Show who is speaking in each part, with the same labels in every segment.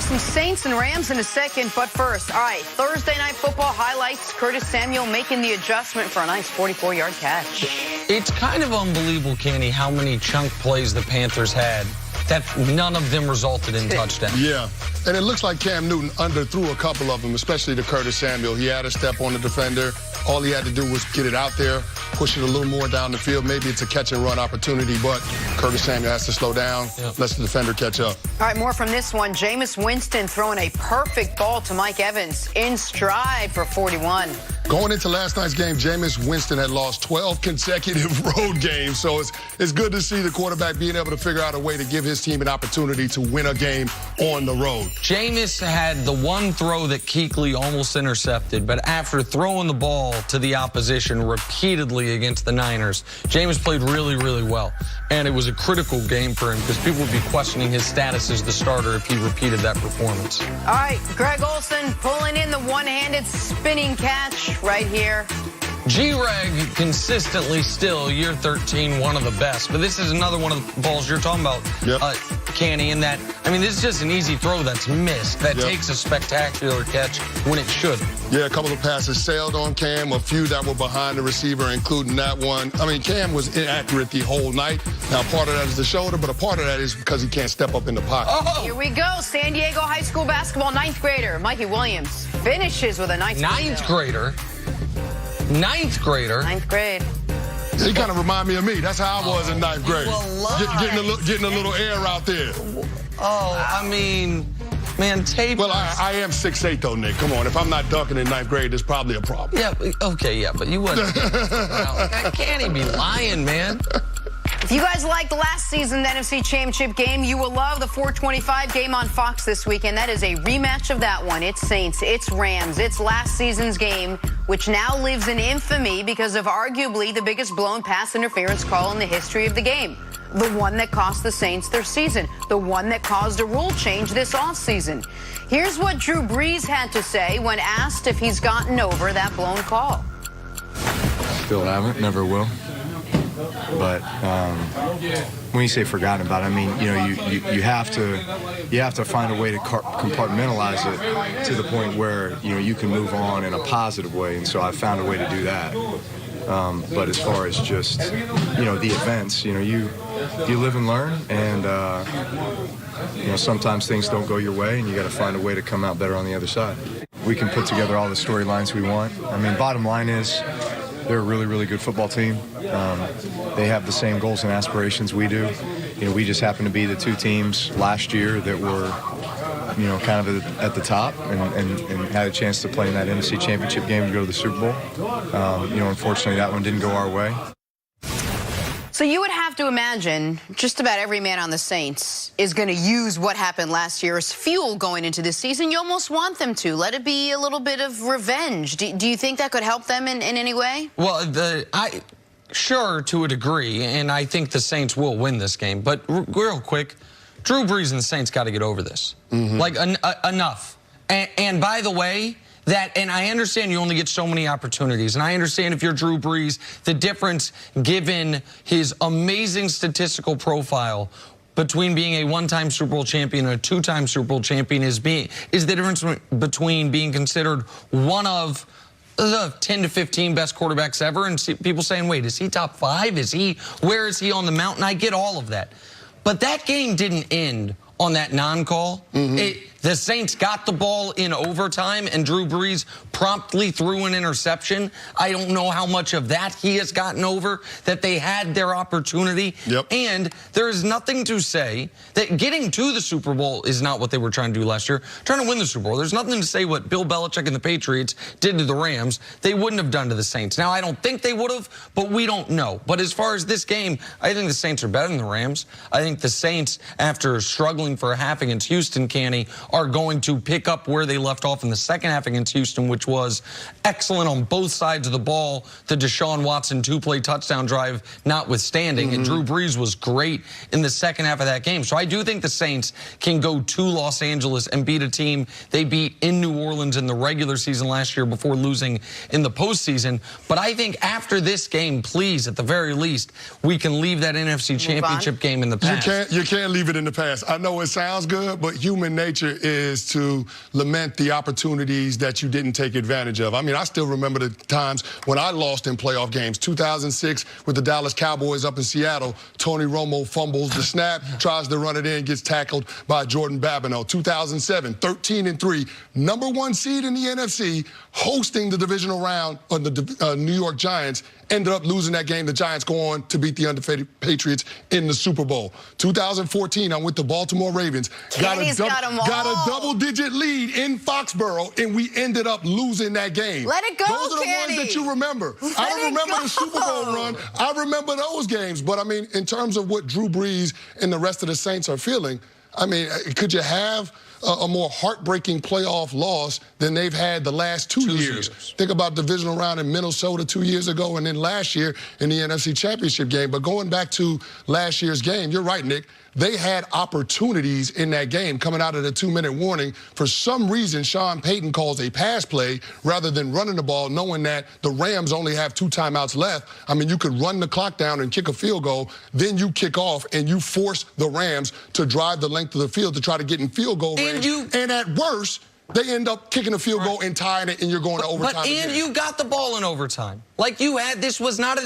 Speaker 1: some Saints and Rams in a second, but first, all right, Thursday Night Football highlights Curtis Samuel making the adjustment for a nice 44-yard catch.
Speaker 2: It's kind of unbelievable, Kenny, how many chunk plays the Panthers had that none of them resulted in touchdowns.
Speaker 3: Yeah, and it looks like Cam Newton underthrew a couple of them, especially to Curtis Samuel. He had a step on the defender. All he had to do was get it out there, push it a little more down the field. Maybe it's a catch-and-run opportunity, but Curtis Samuel has to slow down, lets the defender catch up.
Speaker 1: All right, more from this one. Jameis Winston throwing a perfect ball to Mike Evans in stride for 41.
Speaker 3: Going into last night's game, Jameis Winston had lost 12 consecutive road games, so it's good to see the quarterback being able to figure out a way to give his team an opportunity to win a game on the road.
Speaker 2: Jameis had the one throw that Kuechly almost intercepted, but after throwing the ball to the opposition repeatedly against the Niners, Jameis played really, really well. And it was a critical game for him because people would be questioning his status as the starter if he repeated that performance.
Speaker 1: All right, Greg Olsen pulling in the one-handed spinning catch right here.
Speaker 2: G-Reg consistently still, year 13, one of the best. But this is another one of the balls you're talking about, Canny, in that, I mean, this is just an easy throw that's missed. That takes a spectacular catch when it should.
Speaker 3: Yeah, a couple of passes sailed on Cam, a few that were behind the receiver, including that one. I mean, Cam was inaccurate the whole night. Now, part of that is the shoulder, but a part of that is because he can't step up in the pocket.
Speaker 1: Oh! Here we go. San Diego High School basketball ninth grader Mikey Williams finishes with a nice
Speaker 2: ninth grader. Ninth grader.
Speaker 1: Ninth grade.
Speaker 3: He kind of remind me of me. That's how I was in ninth grade. Getting a little air out there.
Speaker 2: Oh, I mean, man, tape.
Speaker 3: Well, I am 6'8", though, Nick. Come on. If I'm not dunking in ninth grade, there's probably a problem.
Speaker 2: Yeah, okay, yeah, but you wouldn't. I can't even be lying, man.
Speaker 1: If you guys liked last season's NFC Championship game, you will love the 425 game on Fox this weekend. That is a rematch of that one. It's Saints, it's Rams, it's last season's game, which now lives in infamy because of arguably the biggest blown pass interference call in the history of the game. The one that cost the Saints their season. The one that caused a rule change this offseason. Here's what Drew Brees had to say when asked if he's gotten over that blown call.
Speaker 4: Still haven't, never will. But when you say forgotten about it, I mean, you know, you have to find a way to compartmentalize it to the point where, you know, you can move on in a positive way. And so I found a way to do that. But as far as just, you know, the events, you know, you live and learn, and you know, sometimes things don't go your way, and you got to find a way to come out better on the other side. We can put together all the storylines we want. I mean, bottom line is, they're a really, really good football team. They have the same goals and aspirations we do. You know, we just happen to be the two teams last year that were, you know, kind of at the top and had a chance to play in that NFC Championship game and go to the Super Bowl. You know, unfortunately, that one didn't go our way.
Speaker 1: So you would have to imagine just about every man on the Saints is going to use what happened last year as fuel going into this season. You almost want them to. Let it be a little bit of revenge. Do you think that could help them in any way?
Speaker 2: Well, sure, to a degree, and I think the Saints will win this game. But real quick, Drew Brees and the Saints got to get over this. Like, enough. And by the way, and I understand you only get so many opportunities, and I understand if you're Drew Brees, the difference given his amazing statistical profile between being a one-time Super Bowl champion and a two-time Super Bowl champion is the difference between being considered one of the 10 to 15 best quarterbacks ever, and people saying, wait, is he top 5? Where is he on the mountain? I get all of that. But that game didn't end on that non-call. The Saints got the ball in overtime, and Drew Brees promptly threw an interception. I don't know how much of that he has gotten over, that they had their opportunity. And there is nothing to say that getting to the Super Bowl is not what they were trying to do last year. Trying to win the Super Bowl. There's nothing to say what Bill Belichick and the Patriots did to the Rams they wouldn't have done to the Saints. Now, I don't think they would have, but we don't know. But as far as this game, I think the Saints are better than the Rams. I think the Saints, after struggling for a half against Houston, Canny, are going to pick up where they left off in the second half against Houston, which was excellent on both sides of the ball. The Deshaun Watson two-play touchdown drive notwithstanding, and Drew Brees was great in the second half of that game. So I do think the Saints can go to Los Angeles and beat a team they beat in New Orleans in the regular season last year before losing in the postseason. But I think after this game, please, at the very least, we can leave that NFC Championship game in the past.
Speaker 3: You can't leave it in the past. I know it sounds good, but human nature is to lament the opportunities that you didn't take advantage of. I mean, I still remember the times when I lost in playoff games. 2006 with the Dallas Cowboys up in Seattle, Tony Romo fumbles the snap, tries to run it in, gets tackled by Jordan Babineau. 2007, 13-3, #1 seed in the NFC, hosting the divisional round of the New York Giants, ended up losing that game. The Giants go on to beat the undefeated Patriots in the Super Bowl. 2014, I'm with the Baltimore Ravens. Got a double-digit lead in Foxborough, and we ended up losing that game.
Speaker 1: Let it go,
Speaker 3: Those are the ones that you remember. I don't remember the Super Bowl run. I remember those games. But, I mean, in terms of what Drew Brees and the rest of the Saints are feeling, I mean, could you have a more heartbreaking playoff loss than they've had the last two years? Think about the divisional round in Minnesota 2 years ago, and then last year in the NFC Championship game. But going back to last year's game, you're right, Nick. They had opportunities in that game coming out of the 2-minute warning. For some reason, Sean Payton calls a pass play rather than running the ball, knowing that the Rams only have 2 timeouts left. I mean, you could run the clock down and kick a field goal, then you kick off and you force the Rams to drive the length of the field to try to get in field goal range. And at worst, they end up kicking a field goal and tying it, and you're going to overtime.
Speaker 2: And you got the ball in overtime. Like you had, this was not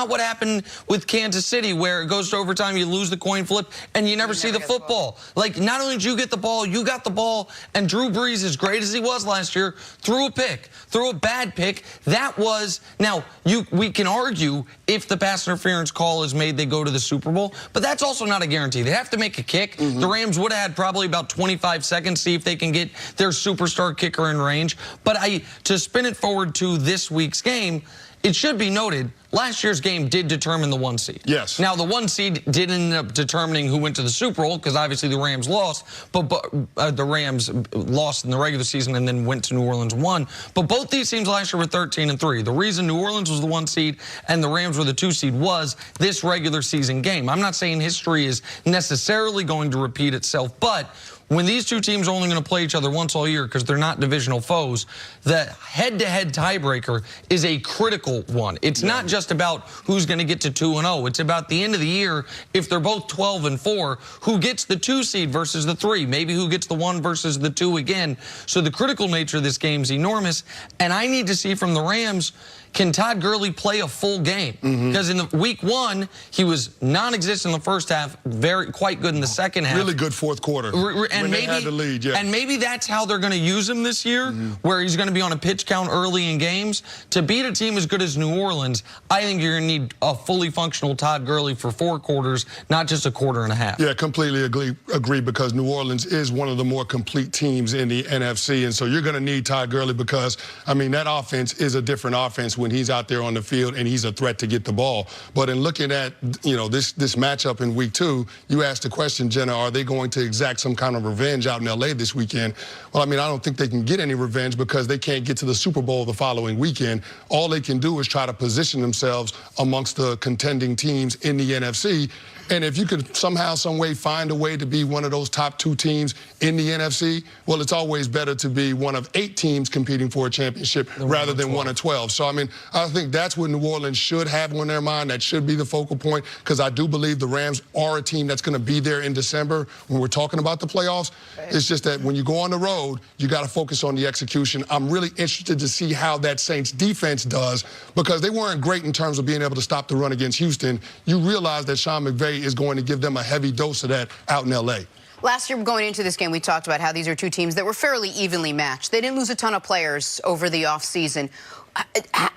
Speaker 2: what happened with Kansas City, where it goes to overtime, you lose the coin flip, and you never see the football. Like, not only did you get the ball, you got the ball, and Drew Brees, as great as he was last year, threw a pick, threw a bad pick. That was, now, we can argue if the pass interference call is made, they go to the Super Bowl, but that's also not a guarantee. They have to make a kick. The Rams would have had probably about 25 seconds, see if they can get their superstar kicker in range. But to spin it forward to this week's game, it should be noted, last year's game did determine the 1 seed.
Speaker 3: Yes.
Speaker 2: Now, the 1 seed did end up determining who went to the Super Bowl, because obviously the Rams lost, but the Rams lost in the regular season and then went to New Orleans and won. But both these teams last year were 13-3. The reason New Orleans was the 1 seed and the Rams were the 2 seed was this regular season game. I'm not saying history is necessarily going to repeat itself, but when these two teams are only going to play each other once all year because they're not divisional foes, the head-to-head tiebreaker is a critical one. It's not just about who's going to get to 2-0. It's about the end of the year, if they're both 12-4, who gets the 2 seed versus the 3, maybe who gets the 1 versus the 2 again. So the critical nature of this game is enormous, and I need to see from the Rams, can Todd Gurley play a full game? Because in the week 1, he was non-existent in the first half, quite good in the second half.
Speaker 3: Really good fourth quarter.
Speaker 2: And
Speaker 3: they had the lead,
Speaker 2: And maybe that's how they're going to use him this year, where he's going to be on a pitch count early in games. To beat a team as good as New Orleans, I think you're going to need a fully functional Todd Gurley for 4 quarters, not just a quarter and a half.
Speaker 3: Yeah, completely agree, because New Orleans is one of the more complete teams in the NFC, and so you're going to need Todd Gurley because, I mean, that offense is a different offense when he's out there on the field and he's a threat to get the ball. But in looking at, you know, this matchup in week 2, you asked the question, Jenna, are they going to exact some kind of revenge out in L.A. this weekend? Well, I mean, I don't think they can get any revenge because they can't get to the Super Bowl the following weekend. All they can do is try to position themselves amongst the contending teams in the NFC. And if you could somehow, some way find a way to be one of those top 2 teams in the NFC, well, it's always better to be one of 8 teams competing for a championship rather than 1 of 12. So, I mean, I think that's what New Orleans should have on their mind. That should be the focal point, because I do believe the Rams are a team that's going to be there in December when we're talking about the playoffs. It's just that when you go on the road, you got to focus on the execution. I'm really interested to see how that Saints defense does, because they weren't great in terms of being able to stop the run against Houston. You realize that Sean McVay is going to give them a heavy dose of that out in L.A.
Speaker 1: Last year, going into this game, we talked about how these are 2 teams that were fairly evenly matched. They didn't lose a ton of players over the offseason.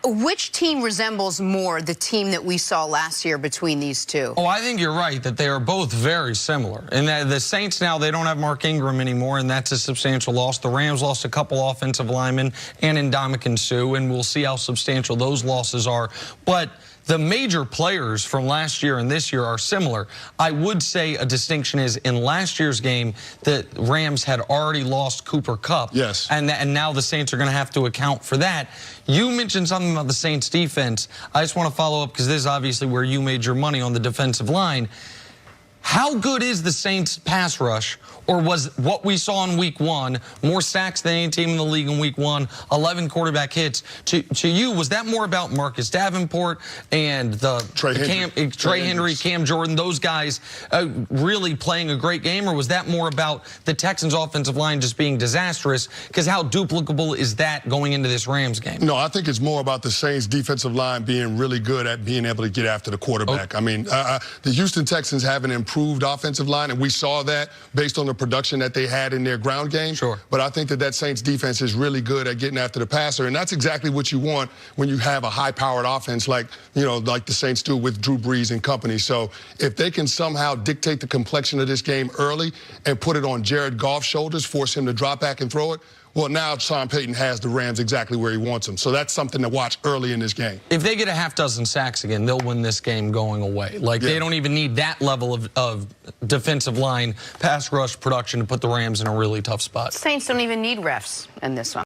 Speaker 1: Which team resembles more the team that we saw last year between these 2?
Speaker 2: Oh, I think you're right that they are both very similar. And the Saints now, they don't have Mark Ingram anymore, and that's a substantial loss. The Rams lost a couple offensive linemen and Ndamukong Suh, and we'll see how substantial those losses are. But the major players from last year and this year are similar. I would say a distinction is in last year's game, the Rams had already lost Cooper Kupp.
Speaker 3: Yes.
Speaker 2: And now the Saints are going to have to account for that. You mentioned something about the Saints defense. I just want to follow up, because this is obviously where you made your money on the defensive line. How good is the Saints pass rush, Or was what we saw in week 1, more sacks than any team in the league in week 1, 11 quarterback hits? To you, was that more about Marcus Davenport and Trey Henry, Cam Jordan, those guys really playing a great game? Or was that more about the Texans' offensive line just being disastrous? Because how duplicable is that going into this Rams game?
Speaker 3: No, I think it's more about the Saints' defensive line being really good at being able to get after the quarterback. I mean, the Houston Texans have an improved offensive line, and we saw that based on the production that they had in their ground game.
Speaker 2: Sure.
Speaker 3: But I think that Saints defense is really good at getting after the passer, and that's exactly what you want when you have a high-powered offense like the Saints do with Drew Brees and company. So if they can somehow dictate the complexion of this game early and put it on Jared Goff's shoulders, force him to drop back and throw it, well, now Sean Payton has the Rams exactly where he wants them. So that's something to watch early in this game.
Speaker 2: If they get a half dozen sacks again, they'll win this game going away. Like, they don't even need that level of defensive line, pass rush production to put the Rams in a really tough spot.
Speaker 1: Saints don't even need refs in this one.